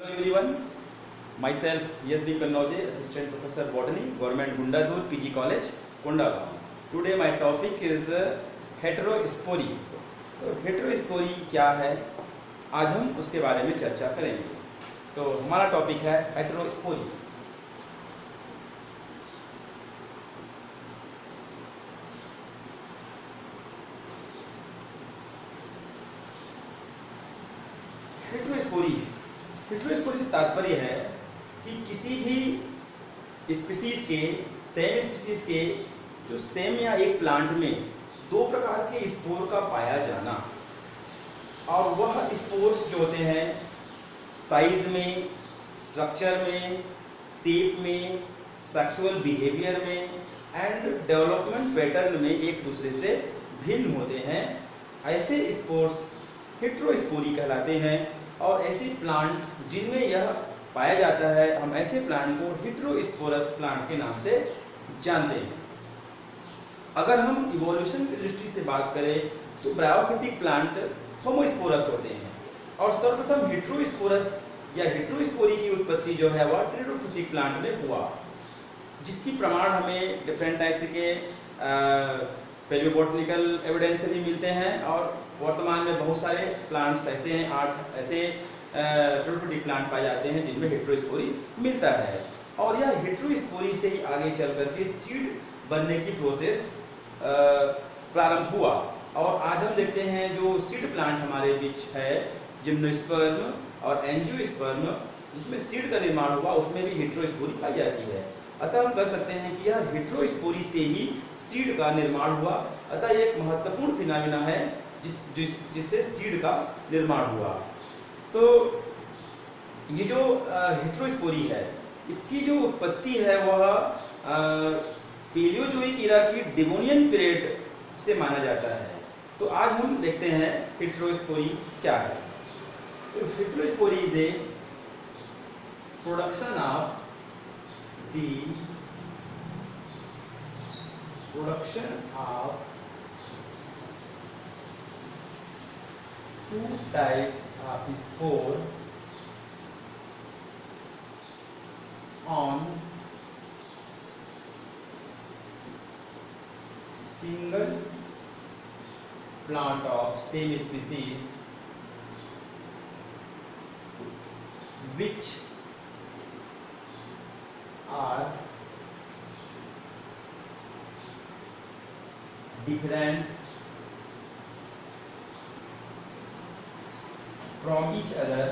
Hello everyone, myself ESB Kannauji, Assistant Professor Botany, Government Gundadur PG College, Kondagaon. Today my topic is heterospory. तो heterospory क्या है, आज हम उसके बारे में चर्चा करेंगे। तो हमारा टॉपिक है हेटेरोस्पोरी। हेटेरोस्पोरी से तात्पर्य है कि किसी भी स्पीसीज के, सेम स्पीसीज के जो सेम या एक प्लांट में दो प्रकार के स्पोर का पाया जाना, और वह स्पोर्स जो होते हैं साइज में, स्ट्रक्चर में, शेप में, सेक्सुअल बिहेवियर में एंड डेवलपमेंट पैटर्न में एक दूसरे से भिन्न होते हैं। ऐसे स्पोर्स हेटेरोस्पोरी कहलाते हैं। और ऐसे प्लांट जिनमें यह पाया जाता है, हम ऐसे प्लांट को हेटेरोस्पोरस प्लांट के नाम से जानते हैं। अगर हम इवोल्यूशन की दृष्टि से बात करें तो ब्रायोफिटिक प्लांट होमोस्पोरस होते हैं, और सर्वप्रथम हेटेरोस्पोरस या हेटेरोस्पोरी की उत्पत्ति जो है वह टेरिडोफिटिक प्लांट में हुआ, जिसकी प्रमाण हमें डिफरेंट टाइप्स के पैलियोबोटनिकल एविडेंस से भी मिलते हैं। और वर्तमान में बहुत सारे प्लांट्स ऐसे हैं, 8 ऐसे टेरिडोफिटिक प्लांट पाए जाते हैं जिनमें हेटेरोस्पोरी मिलता है। और यह हेटेरोस्पोरी से ही आगे चल करके सीड बनने की प्रोसेस प्रारंभ हुआ। और आज हम देखते हैं जो सीड प्लांट हमारे बीच है, जिम्नोस्पर्म और एंजियोस्पर्म, जिसमें सीड का निर्माण हुआ, उसमें भी हेटेरोस्पोरी पाई जाती है। अतः हम कह सकते हैं कि यह हेटेरोस्पोरी से ही सीड का निर्माण हुआ। अतः एक महत्वपूर्ण फिनोमेना है जिससे सीड का निर्माण हुआ। तो ये जो हेटेरोस्पोरी है, इसकी जो उत्पत्ति है वह पेलियोजोइक इरा की डिवोनियन पीरियड से माना जाता है। तो आज हम देखते हैं हेटेरोस्पोरी क्या है। तो heterospory is a production of two type of spore on single plant of same species which are different from each other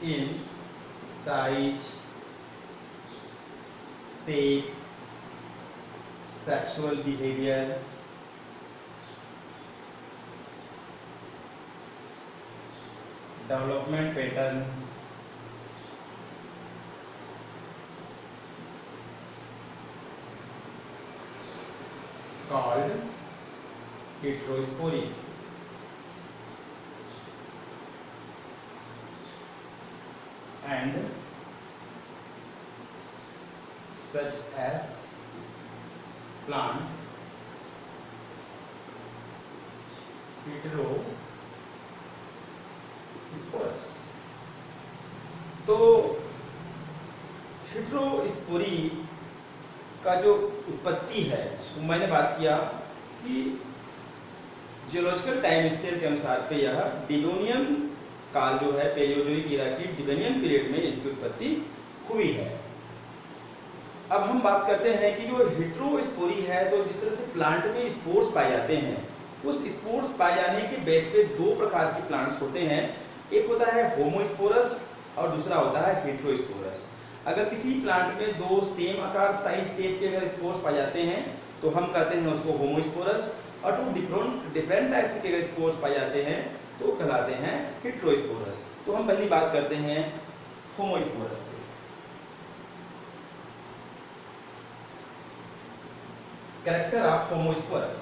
in size, shape, sexual behavior, development pattern, called heterospory. And such as plant heterosporous. तो heterospory का जो उत्पत्ति है, वो मैंने बात किया कि जियोलॉजिकल टाइम स्केल के अनुसार पे यह डिवोनियन काल जो है, पेलियोजोइक इरा की डिवोनियन पीरियड में इसकी उत्पत्ति हुई है। अब हम बात करते हैं कि जो हेटेरोस्पोरी है, तो जिस तरह से प्लांट में स्पोर्स पाए जाते हैं, उस स्पोर्स पाए जाने के बेस पे दो प्रकार के प्लांट्स होते हैं। एक होता है होमोस्पोरस और दूसरा होता है हेटेरोस्पोरस। अगर किसी प्लांट में दो सेम आकार, साइज, शेप के अगर स्पोर्स पाए जाते हैं तो हम कहते हैं उसको होमोस्पोरस, और टू डिफरेंट टाइप्स के स्पोर्स पाए जाते हैं तो कहलाते हैं हेटेरोस्पोरस। तो हम पहली बात करते हैं होमोस्पोरस की। Character of homosporous,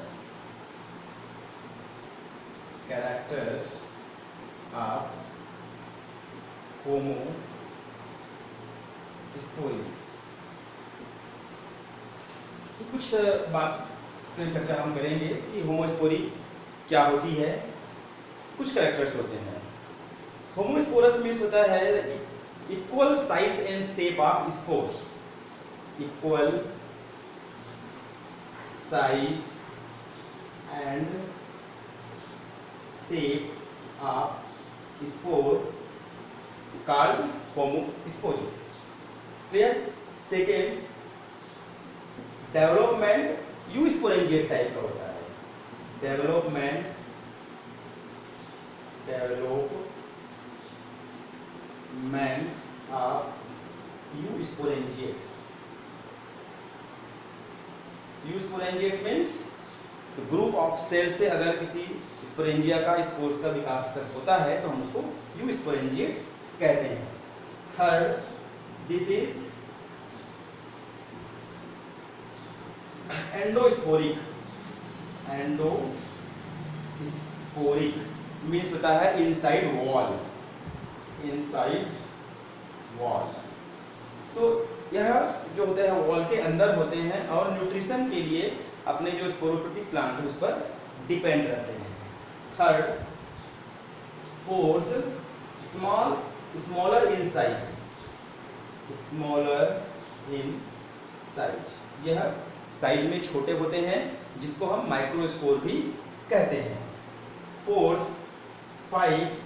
characters of homospory. तो कुछ बात तो चर्चा हम करेंगे कि होमोस्पोरी क्या होती है। कुछ कैरेक्टर्स होते हैं। होमोस्पोरस मीन्स होता है equal size and shape of spores, equal size and shape of spore called homospory. Clear. Second, development eusporangiate type का होता है। Development of eusporangiate. Eusporangiate means group of cell से अगर किसी स्पोरेंजिया का स्पोर्स का विकास होता है तो हम उसको यूस्पोरेंजिएट कहते हैं। Third, this is endosporic. Endosporic means होता है इनसाइड वॉल, इनसाइड वॉल। तो यह जो होते हैं वॉल के अंदर होते हैं और न्यूट्रिशन के लिए अपने जो स्पोरोफिटिक प्लांट है उस पर डिपेंड रहते हैं। Third, fourth, smaller in size, smaller in size. यह साइज में छोटे होते हैं जिसको हम माइक्रोस्पोर भी कहते हैं। फोर्थ, फाइव,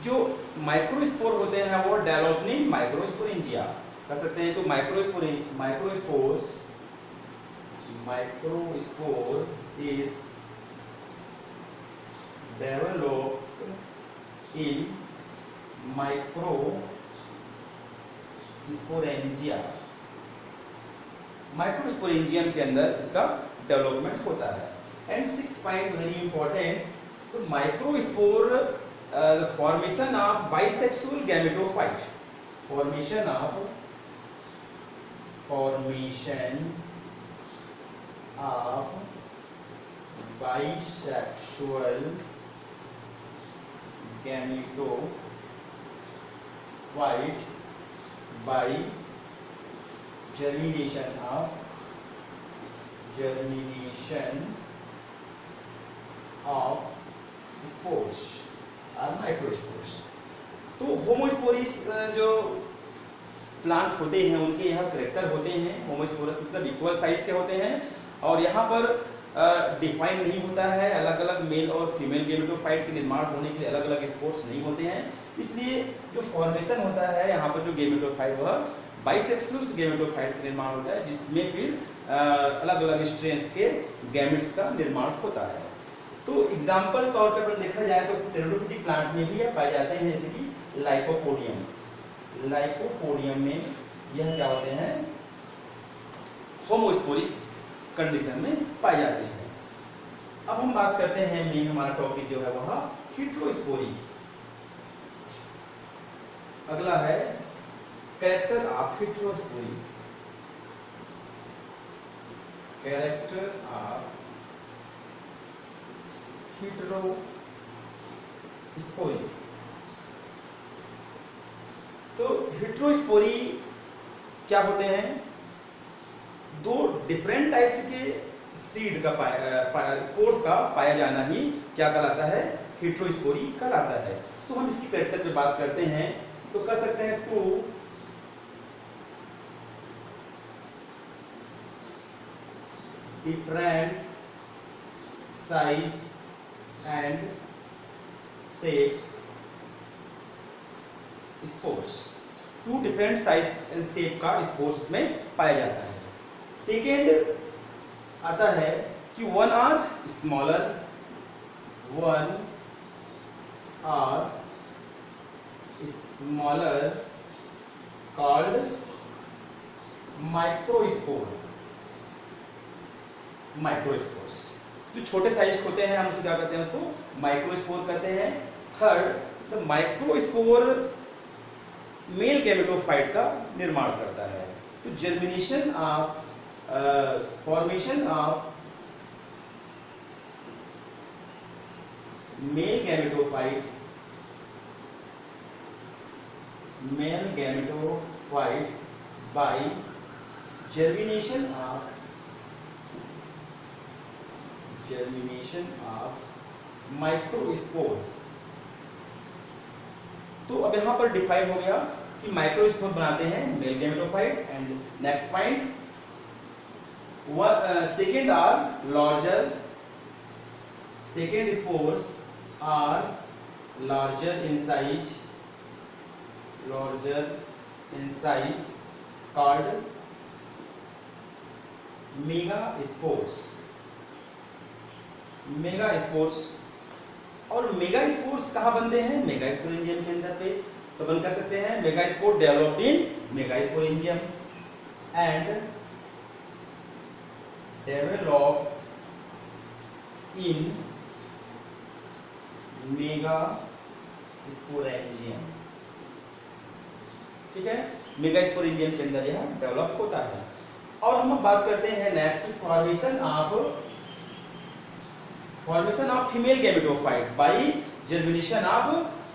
जो माइक्रोस्पोर होते हैं वो डेवलपिंग माइक्रोस्पोरेंजिया कर सकते हैं। तो microspore is developed in microsporangia. Microsporangium के अंदर इसका डेवलपमेंट होता है। एंड 6 पॉइंट वेरी इंपॉर्टेंट, तो microspore formation of bisexual gametophyte, formation of bisexual gametophyte by germination of spores और माइक्रोस्पोर्स। तो होमोस्पोरिस जो प्लांट होते हैं उनके यहाँ करेक्टर होते हैं। होमोस्पोरस मतलब इक्वल साइज के होते हैं और यहाँ पर डिफाइन नहीं होता है, अलग अलग मेल और फीमेल गैमेटोफाइट के निर्माण होने के लिए अलग अलग स्पोर्स नहीं होते हैं। इसलिए जो फॉर्मेशन होता है यहाँ पर जो गैमेटोफाइट वह बाइसेक्सुअल गैमेटोफाइट का निर्माण होता है जिसमें फिर अलग अलग स्ट्रेन्स के गैमेट्स का निर्माण होता है। तो एग्जाम्पल तौर पर अगर देखा जाए तो टेरिडोफिटिक प्लांट में भी यह पाए जाते हैं, जैसे कि लाइकोपोडियम। लाइकोपोडियम में यह क्या होते हैं, होमोस्पोरिक कंडीशन में पाए जाते हैं। अब हम बात करते हैं मेन हमारा टॉपिक जो है वह हेटेरोस्पोरी। अगला है character of heterospory. Character of heterospory. तो हेटेरोस्पोरी क्या होते हैं, दो डिफरेंट टाइप्स के सीड का स्पोर्स का पाया जाना ही क्या कहलाता है, हेटेरोस्पोरी कहलाता है। तो हम इसी कैरेक्टर पे बात करते हैं तो कर सकते हैं two different size and shape spores. Two different size and shape का स्पोर्स में पाया जाता है। सेकेंड आता है कि one are smaller, one are smaller called microspore. Microspores जो छोटे साइज होते हैं हम उसको क्या कहते हैं, उसको माइक्रोस्पोर कहते हैं। Third, the microspore male gametophyte का निर्माण करता है। तो germination of formation of male gametophyte by germination of germination of microspore. तो अब यहां पर डिफाइन हो गया कि माइक्रोस्पोर बनाते हैं male gametophyte. And next point, second are larger, second spores are larger in size, called megaspores. Megaspores, और मेगा स्पोर्स कहाँ बनते हैं? मेगा स्पोरेंजियम के अंदर पे। तो अपन कह सकते हैं mega spore developed in mega sporangium and developed in mega sporangium. ठीक है, मेगा स्पोरेंजियम के अंदर यह डेवलप होता है। और हम बात करते हैं next, formation of female gametophyte by germination of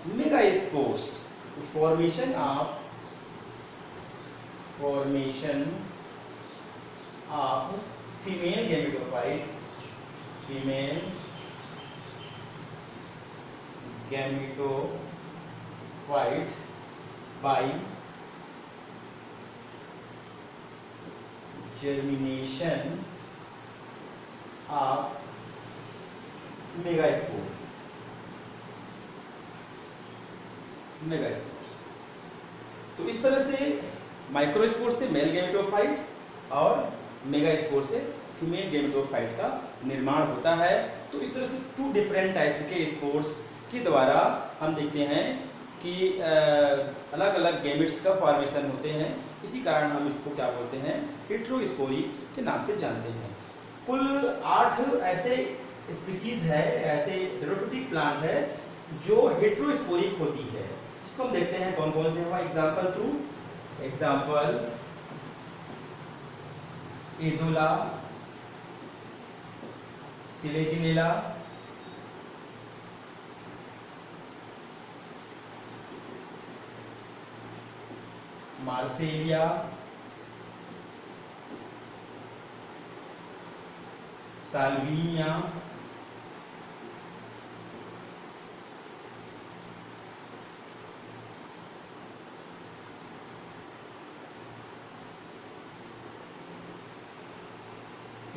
megaspores. Formation of female gametophyte by germination of megaspores. तो इस तरह से माइक्रोस्पोर से मेल गैमेटोफाइट और मेगास्पोर से फीमेल गैमेटोफाइट का निर्माण होता है। तो इस तरह से 2 डिफरेंट टाइप्स के स्पोर्स के द्वारा हम देखते हैं कि अलग अलग गैमेट्स का फॉर्मेशन होते हैं। इसी कारण हम इसको क्या बोलते हैं? हेटेरोस्पोरी के नाम से जानते हैं। कुल 8 ऐसे स्पीसीज है, ऐसे हेटेरोफिटिक प्लांट है जो हेटेरोस्पोरिक होती है, जिसको हम देखते हैं कौन कौन से हुआ। Example Azolla, Selaginella, Marsilea, Salvinia,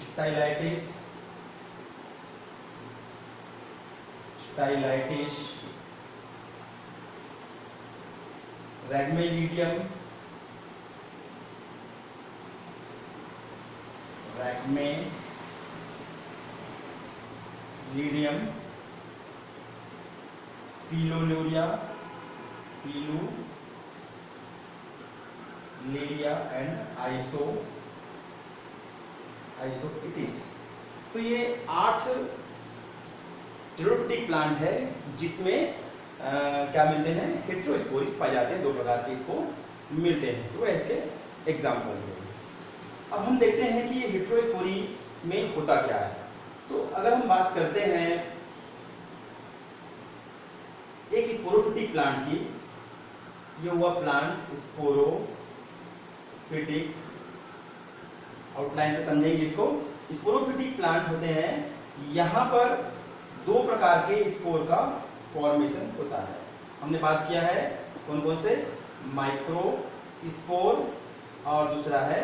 Stylites, Regnellidium, Pilularia and Isoetes. तो ये 8 हेटेरोफिटिक प्लांट है जिसमें क्या मिलते हैं? हेटेरोस्पोरिस पाए जाते हैं। 2 प्रकार के स्पोर मिलते हैं। तो इसके एग्जाम्पल है। अब हम देखते हैं कि ये हेटेरोस्पोरी में होता क्या है। तो अगर हम बात करते हैं एक स्पोरोफिटिक प्लांट की, ये हुआ प्लांट स्पोरोफिटिक, आउटलाइन में समझेंगे इसको। स्पोरोफिटिक प्लांट होते हैं, यहाँ पर 2 प्रकार के स्पोर का फॉर्मेशन होता है। हमने बात किया है कौन कौन से? माइक्रो स्पोर और दूसरा है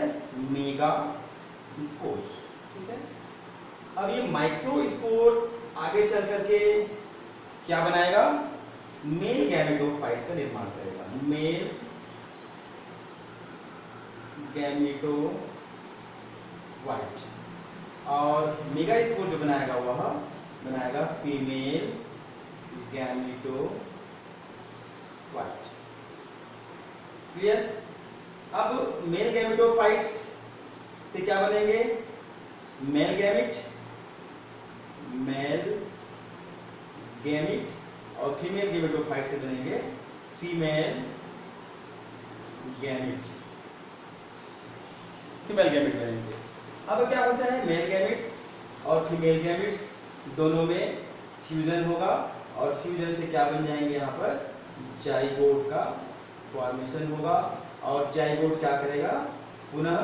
मेगा स्पोर। ठीक है, अब ये माइक्रो स्पोर आगे चल करके क्या बनाएगा? मेल गैमेटोफाइट का निर्माण करेगा। Mail gametophyte. और मेगा स्पोर जो बनाएगा वह बनाएगा फीमेल गैमेटोफाइट। क्लियर? अब मेल गैमेटोफाइट्स से क्या बनेंगे? मेल गैमेट और फीमेल गैमेटोफाइट से बनेंगे फीमेल गैमेट बनेंगे। अब क्या होता है? मेल गैमेट्स और फीमेल गैमेट्स दोनों में फ्यूजन होगा और फ्यूजन से क्या बन जाएंगे? यहाँ पर जाइगोट का फॉर्मेशन होगा। और जाइगोट क्या करेगा? पुनः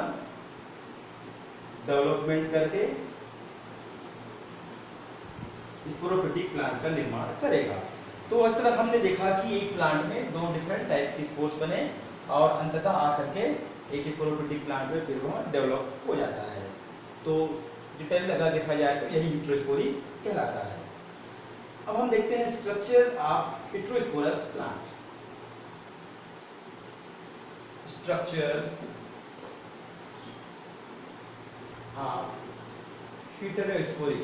डेवलपमेंट करके स्पोरोफिटिक प्लांट का निर्माण करेगा। तो इस तरह हमने देखा कि एक प्लांट में दो डिफरेंट टाइप के स्पोर्स बने और अंततः आकर के एक स्पोरोफिटिक प्लांट में फिर वह डेवलप हो जाता है। तो डिटेल अगर देखा जाए तो यही हेटेरोस्पोरी कहलाता है। अब हम देखते हैं structure of heterosporous plant. Structure of heterospory.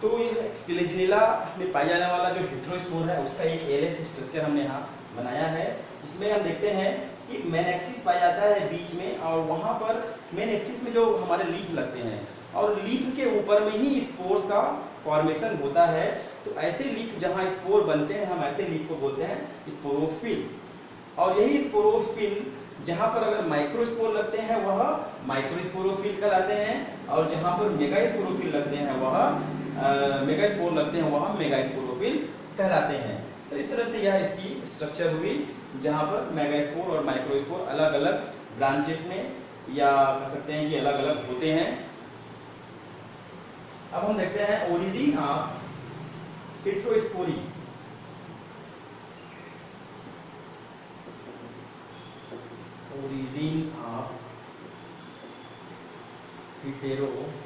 तो यह सिलेजिनेला में पाया जाने वाला जो हेटेरोस्पोर है उसका एक एलएस स्ट्रक्चर हमने यहाँ बनाया है। इसमें हम देखते हैं कि मेन एक्सिस पाया जाता है बीच में, और वहाँ पर मेन एक्सिस में जो हमारे लीफ लगते हैं और लीफ के ऊपर में ही स्पोर्स का फॉर्मेशन होता है। तो ऐसे लीफ जहाँ स्पोर बनते हैं हम ऐसे लीफ को बोलते हैं स्पोरोफिल। और यही स्पोरोफिल जहाँ पर अगर माइक्रोस्पोर लगते हैं वह माइक्रोस्पोरोफिल कहलाते हैं, और जहाँ पर मेगास्पोरोफिल लगते हैं वह मेगास्पोर लगते हैं वह मेगास्पोरोफिल कहलाते हैं। तो इस तरह से यह इसकी स्ट्रक्चर हुई जहाँ पर मेगास्पोर और माइक्रोस्पोर अलग अलग ब्रांचेस में, या कह सकते हैं कि अलग अलग होते हैं। अब हम देखते हैं origin of heterospory. Origin of heterospory.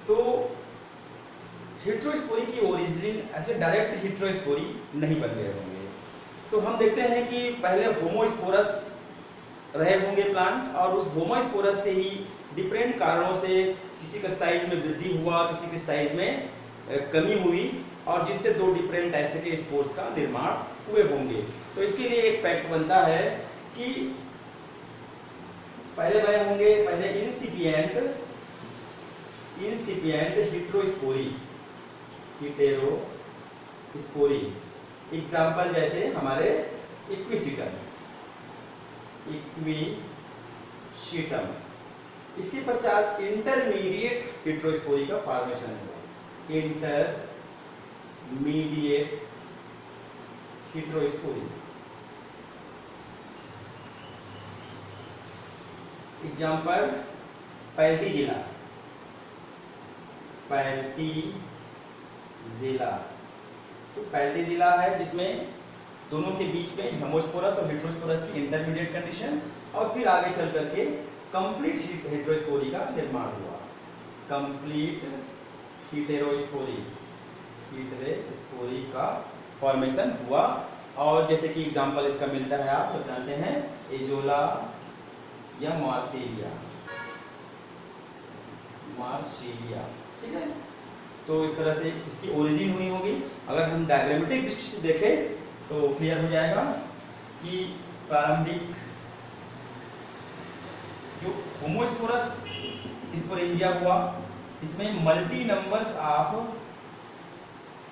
तो हेटेरोस्पोरी की ओरिजिन ऐसे डायरेक्ट हेटेरोस्पोरी नहीं बन गए होंगे। तो हम देखते हैं कि पहले होमोस्पोरस रहे होंगे प्लांट, और उस होमोस्पोरस से ही डिफरेंट कारणों से किसी का साइज में वृद्धि हुआ, किसी के साइज में कमी हुई, और जिससे दो डिफरेंट टाइप्स के स्पोर्स का निर्माण हुए होंगे। तो इसके लिए एक फैक्ट बनता है कि पहले बने होंगे पहले इंसिपिएंट हेटेरोस्पोरी। एग्जाम्पल जैसे हमारे इक्विसीटम। इसके पश्चात इंटरमीडिएट हेटेरोस्पोरी का फॉर्मेशन हुआ। Intermediate heterospory. एग्जाम्पल पैल्टीजिला। तो पैल्टीजिला है जिसमें दोनों के बीच में होमोस्पोरस और हेटेरोस्पोरस की इंटरमीडिएट कंडीशन, और फिर आगे चल करके कंप्लीट हेटेरोस्पोरी का निर्माण हुआ। कंप्लीट हेटेरोस्पोरी का फॉर्मेशन हुआ। और जैसे कि एग्जांपल इसका मिलता है, आप जानते हैं एजोला या मार्सिलिया। ठीक है। तो इस तरह से इसकी ओरिजिन हुई होगी। अगर हम डायग्रामेटिक दृष्टि से देखें तो क्लियर हो जाएगा कि प्रारंभिक जो होमोस्पोरस स्पोरेंजिया हुआ, इसमें multi numbers of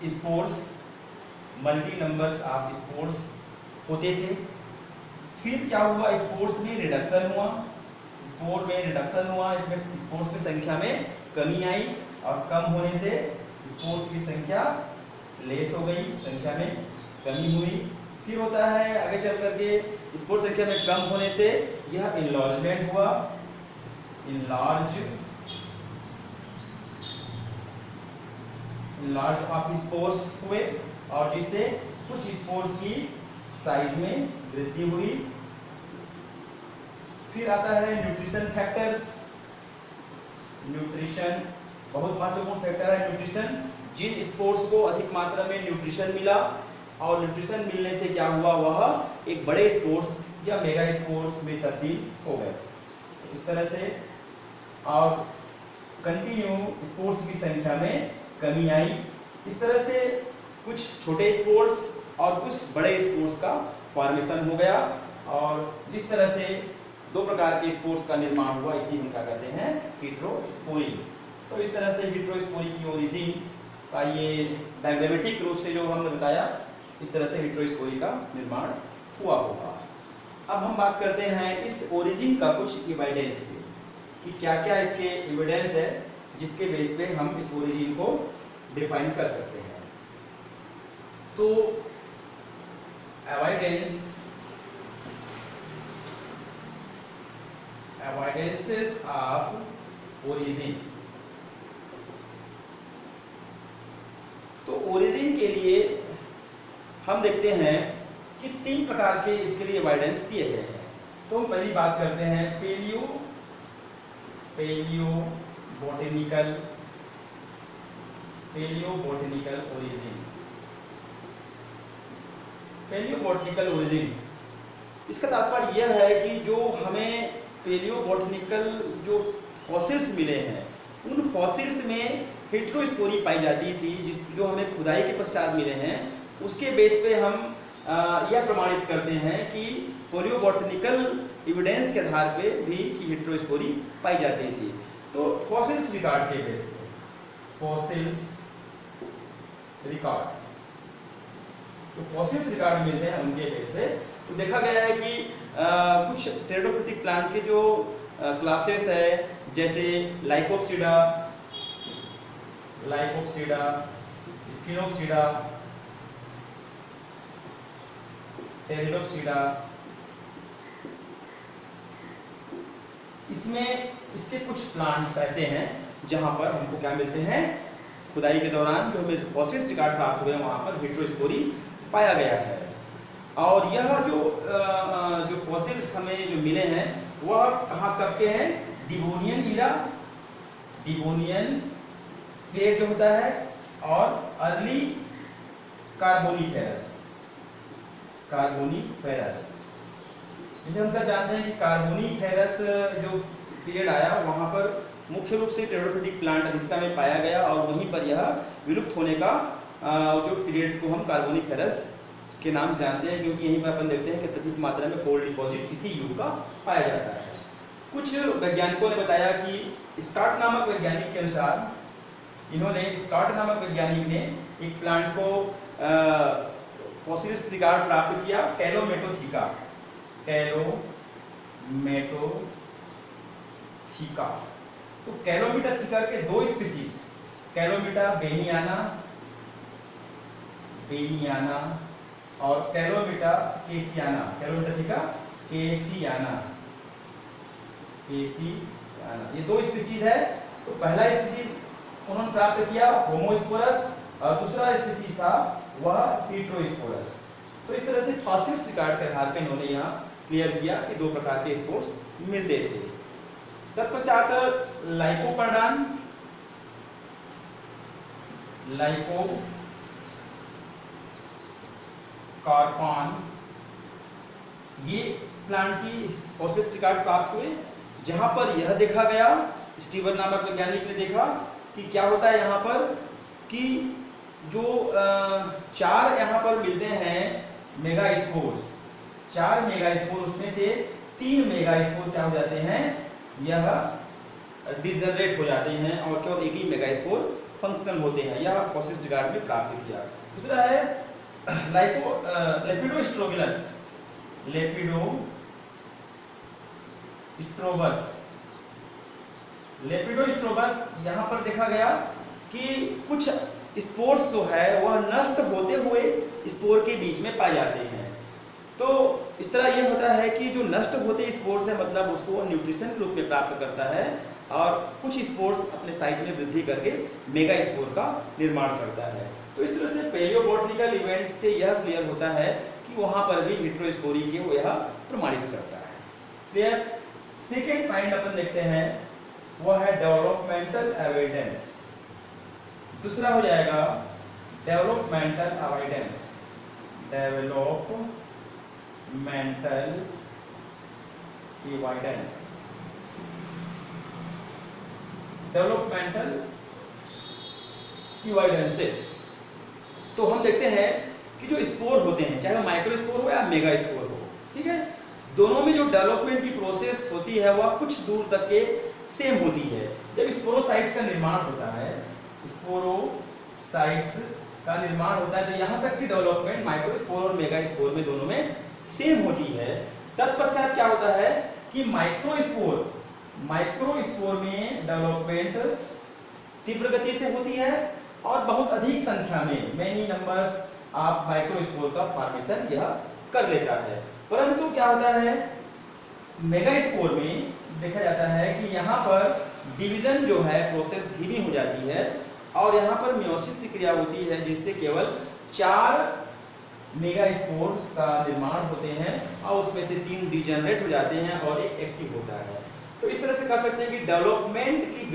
spores, multi numbers of spores होते थे। फिर क्या हुआ, स्पोर्स में रिडक्शन हुआ, स्पोर में रिडक्शन हुआ, इसमें स्पोर्स की संख्या में कमी आई और कम होने से स्पोर्स की संख्या लेस हो गई, संख्या में कमी हुई। फिर होता है आगे चल करके स्पोर्स संख्या में कम होने से यह इनलार्जमेंट हुआ, इनलार्ज ऑफ स्पोर्स हुए और जिससे कुछ स्पोर्स की साइज में वृद्धि हुई। फिर आता है न्यूट्रिशन फैक्टर्स। न्यूट्रिशन बहुत महत्वपूर्ण फैक्टर है न्यूट्रिशन। जिन स्पोर्ट्स को अधिक मात्रा में न्यूट्रिशन मिला और न्यूट्रिशन मिलने से क्या हुआ, वह एक बड़े स्पोर्ट्स या मेगा स्पोर्ट्स में तब्दील हो गए। इस तरह से और कंटिन्यू स्पोर्ट्स की संख्या में कमी आई। इस तरह से कुछ छोटे स्पोर्ट्स और कुछ बड़े स्पोर्ट्स का फॉर्मेशन हो गया और जिस तरह से दो प्रकार के स्पोर्ट्स का निर्माण हुआ, इसी हम क्या कहते हैं, हेटेरोस्पोरी। तो इस तरह से हेटेरोस्पोरी की ओरिजिन का ये डायग्रामेटिक रूप से जो हमने बताया, इस तरह से हेटेरोस्पोरी का निर्माण हुआ होगा। अब हम बात करते हैं इस ओरिजिन का कुछ एविडेंस पे कि क्या क्या इसके एविडेंस है जिसके बेस पे हम इस ओरिजिन को डिफाइन कर सकते हैं। तो एविडेंसेस ऑफ ओरिजिन। तो ओरिजिन के लिए हम देखते हैं कि 3 प्रकार के इसके लिए एविडेंस दिए गए हैं। तो हम पहली बात करते हैं पेलियोबोटेनिकल ओरिजिन। पेलियोबोटेनिकल ओरिजिन, इसका तात्पर्य यह है कि जो हमें पेलियोबोटेनिकल जो फॉसिल्स मिले हैं, उन फॉसिल्स में हेटेरोस्पोरी पाई जाती थी, जो हमें खुदाई के पश्चात मिले हैं, उसके बेस पे हम यह प्रमाणित करते हैं कि पेलियोबोटेनिकल एविडेंस के आधार पे भी कि हेटेरोस्पोरी पाई जाती थी। तो फॉसिल्स रिकॉर्ड के बेस पे, फॉसिल्स रिकॉर्ड, तो फॉसिल्स रिकॉर्ड मिलते हैं उनके बेस पे। तो देखा गया है कि कुछ टेरिडोफिटिक प्लांट के जो क्लासेस है, जैसे लाइकोप्सिडा, स्किनोप्सिडा, टेरिडोप्सिडा, इसमें इसके कुछ प्लांट्स ऐसे हैं जहां पर हमको क्या मिलते हैं, खुदाई के दौरान जो हमें फॉसिल्स रिकॉर्ड प्राप्त हुए, वहां पर हेटेरोस्पोरी पाया गया है। और यह जो फॉसिल्स हमें जो मिले हैं वह कहाँ कब के हैं, डिवोनियन ईरा, डिवोनियन पीरियड जो होता है, और अर्ली कार्बोनिफेरस। जैसे हम सब जानते हैं कि कार्बोनिफेरस जो पीरियड आया, वहाँ पर मुख्य रूप से टेरिडोफिटिक प्लांट अधिकता में पाया गया और वहीं पर यह विलुप्त होने का जो पीरियड को हम कार्बोनिफेरस के नाम जानते हैं, क्योंकि यहीं पर अपन देखते हैं कि अधिक मात्रा में कोल डिपॉजिट इसी युग का पाया जाता है। कुछ वैज्ञानिकों ने बताया कि स्कॉट नामक वैज्ञानिक के अनुसार, स्कॉट नामक वैज्ञानिक ने एक प्लांट को फॉसिल्स रिकॉर्ड प्राप्त किया, कैलोमेटोथिका। तो कैलोमेटोथिका के 2 स्पीसीज, कैलोमेटा बेनियाना और कैलोमेटा केसियाना, कैलोमेटोथिका केसियाना, ये 2 स्पीसीज है। तो पहला स्पीसीज उन्होंने प्राप्त किया होमोस्पोरस और दूसरा स्पीसीज था वह हेटेरोस्पोरस। तो इस तरह से फॉसिल्स रिकॉर्ड के आधार पर इन्होंने यहाँ क्लियर किया कि 2 प्रकार के स्पोर्स मिलते थे। तत्पश्चात लाइकोपर्डान, लाइकोकार्पान, ये प्लांट की फॉसिल्स रिकॉर्ड प्राप्त हुए, जहां पर यह देखा गया, स्टीवन नामक वैज्ञानिक ने देखा कि क्या होता है यहाँ पर कि जो 4 यहाँ पर मिलते हैं मेगा स्पोर्स, 4 मेगा स्पोर, उसमें से 3 मेगा स्पोर क्या हो जाते हैं, यह डिजनरेट हो जाते हैं और केवल एक ही मेगा स्पोर फंक्शनल होते हैं, यह प्रोसेस रिगार्ड में प्राप्त किया। दूसरा है लेपिडोस्ट्रोबिनस, लेपिडोस्ट्रोबस यहाँ पर देखा गया कि कुछ स्पोर्स जो है वह नष्ट होते हुए स्पोर के बीच में पाए जाते हैं। तो इस तरह यह होता है कि जो नष्ट होते स्पोर्स है मतलब उसको न्यूट्रिशन के रूप में प्राप्त करता है, और कुछ स्पोर्स अपने साइज में वृद्धि करके मेगा स्पोर का निर्माण करता है। तो इस तरह से पैलियोबॉटनिकल इवेंट से यह क्लियर होता है कि वहाँ पर भी हेटेरोस्पोरी के वो यह प्रमाणित करता है। क्लियर। सेकेंड पॉइंट अपन देखते हैं वो है डेवलपमेंटल एविडेंस। दूसरा हो जाएगा developmental evidence, developmental evidence, developmental evidences. तो हम देखते हैं कि जो स्पोर होते हैं चाहे वो माइक्रो स्पोर हो या मेगा स्पोर हो, ठीक है, दोनों में जो डेवलपमेंट की प्रोसेस होती है वह कुछ दूर तक के सेम होती है। जब स्पोरोसाइट्स का निर्माण होता है, स्पोरोसाइट्स का निर्माण होता है तो यहाँ तक की डेवलपमेंट माइक्रो स्पोर और मेगा स्पोर में दोनों में सेम होती है। तत्पश्चात क्या होता है कि माइक्रो स्पोर में डेवलपमेंट तीव्र गति से होती है और बहुत अधिक संख्या में many numbers of micro spore का फॉर्मेशन यह कर लेता है। परंतु क्या होता है मेगा स्पोर में देखा जाता है कि यहाँ पर डिवीजन जो है प्रोसेस धीमी हो जाती है और यहाँ पर मियोसिस की क्रिया होती है जिससे केवल 4 मेगा स्पोर्स का निर्माण होते हैं और उसमें से 3 डिजेनरेट हो जाते हैं और एक एक्टिव होता है। तो इस तरह से कह सकते हैं कि डेवलपमेंट की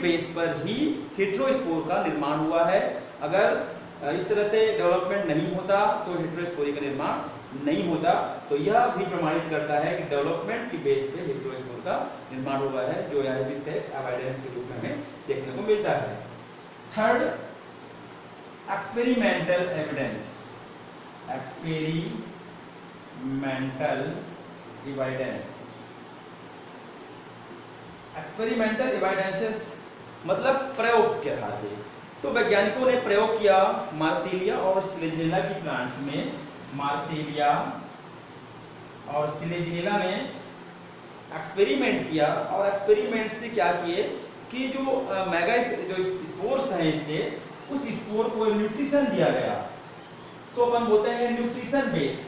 बेस पर ही हेटेरोस्पोर का निर्माण हुआ है। अगर इस तरह से डेवलपमेंट नहीं होता तो हेटेरोस्पोरी का निर्माण नहीं होता। तो यह भी प्रमाणित करता है कि डेवलपमेंट की बेस पे हेटेरोस्पोर का निर्माण हुआ है, जो यह भी इसका एविडेंस के रूप में हमें देखने को मिलता है। Third, experimental evidence, experimental evidences मतलब प्रयोग के आधार पे। तो वैज्ञानिकों ने प्रयोग किया मार्सिलिया और सिलेजिनेला की प्लांट्स में, मार्सिलिया और सिलेजिनेला में एक्सपेरिमेंट किया और एक्सपेरिमेंट से क्या किए कि जो स्पोर्स हैं इसके उस स्पोर को न्यूट्रिशन दिया गया। तो अपन बोलते हैं न्यूट्रिशन बेस।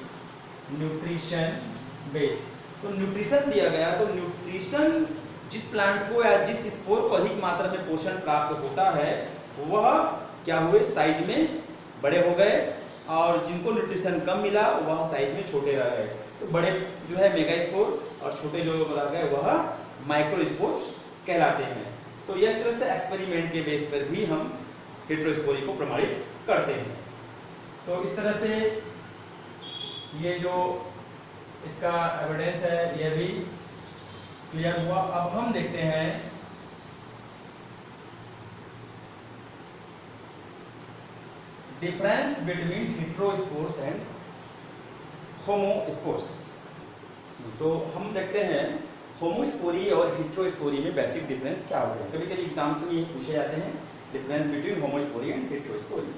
तो न्यूट्रिशन दिया गया तो न्यूट्रिशन जिस प्लांट को या जिस स्पोर को अधिक मात्रा में पोषण प्राप्त होता है वह क्या हुए साइज में बड़े हो गए और जिनको न्यूट्रिशन कम मिला वह साइज में छोटे रह गए। तो बड़े जो है मेगा स्पोर और छोटे जो रह गए वह माइक्रो स्पोर्स कहलाते हैं। तो इस तरह से एक्सपेरिमेंट के बेस पर भी हम हेटेरोस्पोरी को प्रमाणित करते हैं। तो इस तरह से ये जो इसका एविडेंस है यह भी क्लियर हुआ। अब हम देखते हैं डिफरेंस बिटवीन हेटेरोस्पोर्स एंड होमोस्पोर्स। तो हम देखते हैं होमोस्पोरी और हेटेरोस्पोरी में बेसिक डिफरेंस क्या होते हैं। कभी कभी एग्जाम्स में ये पूछे जाते हैं difference between homospory and heterospory.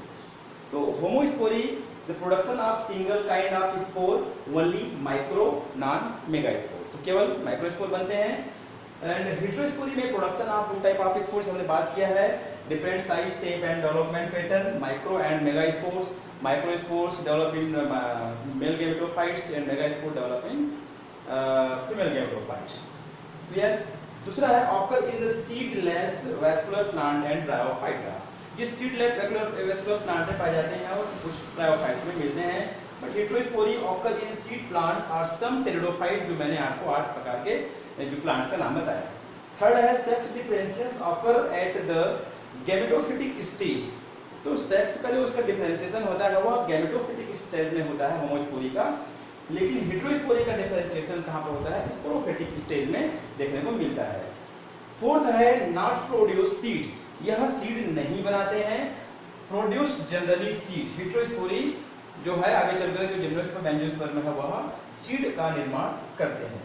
तो homospory the production of single kind of spore only micro non mega spore, तो केवल माइक्रो स्पोर बनते हैं। एंड हेटेरोस्पोरी में production of 2 type of spores हमने बात किया है, different size shape and development pattern, micro and mega spores. Micro spores develop in male gametophytes and mega spore develop in female gametophytes. Clear. दूसरा है occur in the seedless vascular plant and bryophyta. ये seedless vascular plant में पाए जाते हैं और कुछ bryophytes में मिलते हैं। But heterospory occur in seed plant और सम टेरिडोफाइट, जो मैंने आपको 8 प्रकार के जो प्लांट्स का नाम बताया। थर्ड है sex differentiation occur at the gametophytic stage. तो सेक्स का जो उसका डिफरेंशिएशन होता है वह गैमेटोफिटिक स्टेज में होता है होमोस्पोरी का, लेकिन हेटेरोस्पोरी का डिफरेंशिएशन कहाँ पर होता है स्पोरोफिटिक स्टेज में देखने को मिलता है। फोर्थ है नॉट प्रोड्यूस सीड, यह सीड नहीं बनाते हैं। प्रोड्यूस जनरली सीड, हेटेरोस्पोरी जो है आगे चलकर जो जिम्नोस्पर्म एंजियोस्पर्म है वह सीड का निर्माण करते हैं।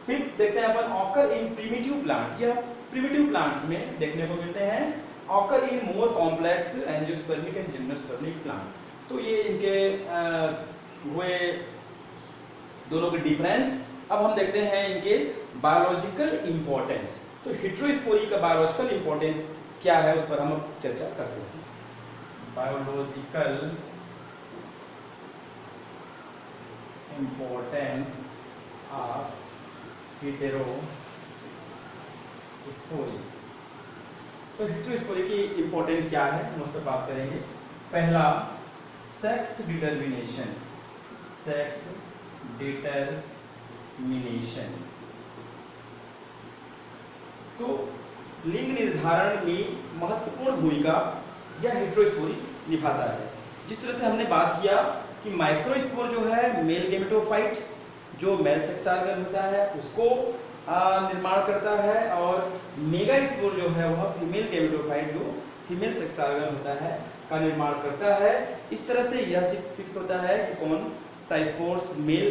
फिर देखते हैं अपन ऑकर इन प्रिमिटिव प्लांट, यह प्रिमिटिव प्लांट्स में देखने को मिलते हैं, occur in more complex angiospermic and gymnospermic plant. तो ये इनके हुए दोनों के डिफरेंस। अब हम देखते हैं इनके बायोलॉजिकल इंपॉर्टेंस। तो हेटेरोस्पोरी का बायोलॉजिकल इंपॉर्टेंस क्या है उस पर हम अब चर्चा करते हैं। Biological important of heterospory. तो हेटेरोस्पोरी की इंपॉर्टेंट क्या है हम उस पर बात करेंगे। पहला, सेक्स डिटर्मिनेशन। सेक्स डिटर्मिनेशन तो लिंग निर्धारण में महत्वपूर्ण भूमिका यह हेटेरोस्पोरी निभाता है। जिस तरह से हमने बात किया कि माइक्रोस्पोर जो है मेल गेमेटोफाइट, जो मेल सेक्स ऑर्गन होता है उसको निर्माण करता है, और मेगास्पोर जो है वह फीमेल गेमेटोफाइट जो फीमेल सेक्स ऑर्गन होता है का निर्माण करता है। इस तरह से यह फिक्स होता है कि कौन सा स्पोर्स मेल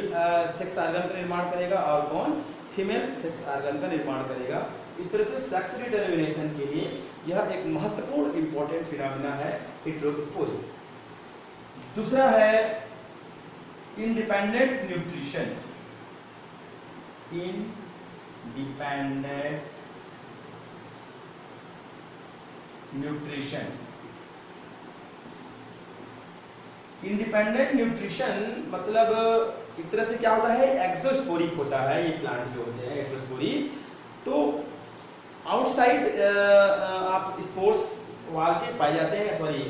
सेक्स ऑर्गन का निर्माण करेगा और कौन फीमेल सेक्स ऑर्गन का निर्माण करेगा। इस तरह से सेक्स डिटर्मिनेशन के लिए यह एक महत्वपूर्ण इंपॉर्टेंट फिनोमेना है हेटेरोस्पोरी। दूसरा है independent nutrition. Independent nutrition. Independent nutrition मतलब एक तरह से क्या होता है, एक्सोस्पोरिक होता है ये प्लांट जो होते हैं एक्सोस्पोरी। तो आउटसाइड आप स्पोर्स वॉल के पाए जाते हैं, सॉरी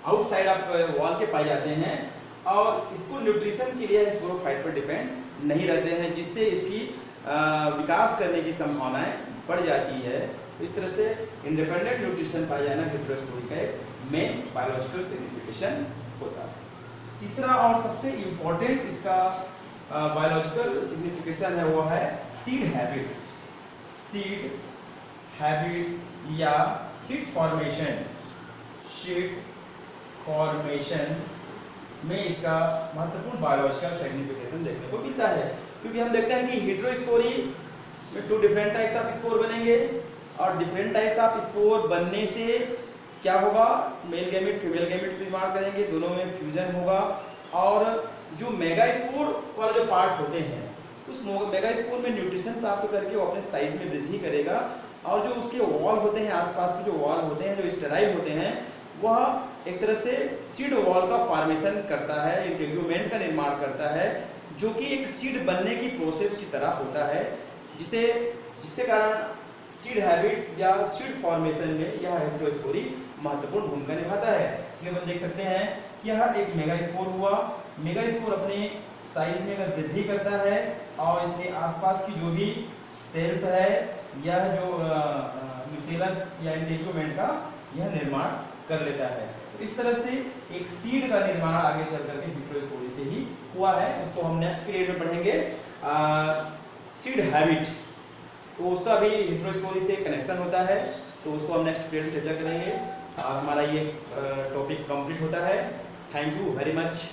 आउटसाइड आप वॉल के पाए जाते हैं, और इसको न्यूट्रिशन के लिए स्पोरोफाइट पर डिपेंड नहीं रहते हैं, जिससे इसकी विकास करने की संभावनाएं बढ़ जाती है। तो इस तरह से इंडिपेंडेंट न्यूट्रिशन पाया जाना हेटेरोस्पोरी का एक मेन बायोलॉजिकल सिग्निफिकेशन होता है। तीसरा और सबसे इम्पोर्टेंट इसका बायोलॉजिकल सिग्निफिकेशन है वो है सीड हैबिट। सीड हैबिट या सीड फॉर्मेशन। सीड फॉर्मेशन में इसका महत्वपूर्ण बायोलॉजिकल सिग्निफिकेशन देखने को मिलता है, क्योंकि हम देखते हैं कि हेटेरोस्पोरी में 2 डिफरेंट टाइप्स ऑफ स्पोर बनेंगे, और डिफरेंट टाइप्स ऑफ स्पोर बनने से क्या होगा, मेल गैमेट फीमेल गैमेट निर्माण करेंगे, दोनों में फ्यूजन होगा, और जो मेगास्पोर वाला जो पार्ट होते हैं उस मेगास्पोर में न्यूट्रिशन प्राप्त करके वो अपने साइज में वृद्धि करेगा, और जो उसके वॉल होते हैं, आसपास के जो वॉल होते हैं जो स्टेराइल होते हैं, वह एक तरह से सीड वॉल का फॉर्मेशन करता है, एक टेग्यूमेंट का निर्माण करता है, जो कि एक सीड बनने की प्रोसेस की तरह होता है, जिससे कारण सीड हैबिट या सीड फॉर्मेशन में यह हेटेरोस्पोरी महत्वपूर्ण भूमिका निभाता है। इसलिए हम देख सकते हैं कि यह एक मेगास्पोर हुआ। मेगास्पोर अपने साइज में अगर वृद्धि करता है और इसके आसपास की जो भी सेल्स है, यह जो न्यूक्लियस या इंटेग्यूमेंट का यह निर्माण कर लेता है। तो इस तरह से एक सीड का निर्माण आगे चल करके हेटेरोस्पोरी से ही हुआ है। उसको हम नेक्स्ट पीरियड में पढ़ेंगे, सीड हैबिट। तो उसका भी हेटेरोस्पोरी से कनेक्शन होता है, तो उसको हम नेक्स्ट पीरियड में चर्चा करेंगे। हमारा ये टॉपिक कंप्लीट होता है। Thank you very much.